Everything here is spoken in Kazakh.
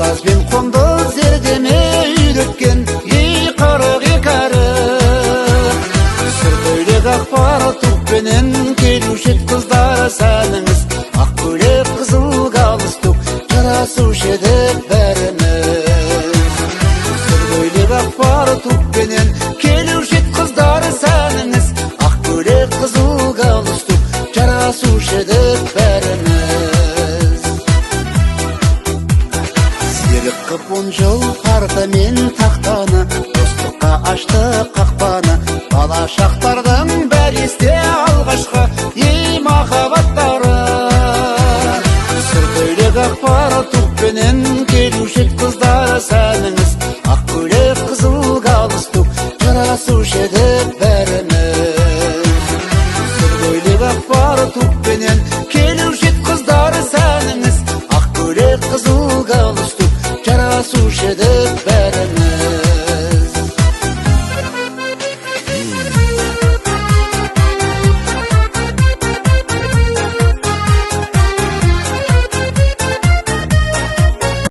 Ұстаз бен қондыз ердеме үйреткен ей қарық екәрі. Сұр көйлек ақпар тұқпенен келуші ед қыздар сәніңіз. Ақ көйлек қызыл галстук жарасушы еді бәріміз. Сұр көйлек ақпар тұқпенен келуші ед қыздар сәніңіз. Ақ көйлек қызыл галстук жарасушы еді бәріміз. Серік қып 10 жыл қарты мен тақтаны, достыққа ашты қақпаны. Бала шақтардың бәрі есте алғашқы ей махаббаттары. Сұр көйлек ақпар тұқпенен келуші ед қыздар сәніңіз. Ақ көйлек қызыл галстук жарасушы еді бәріміз. Сұр көйлек ақпар тұқпенен келуші ед қыздар сәніңіз. Ақ көйлек қызыл галстук жарасушы еді бәріміз.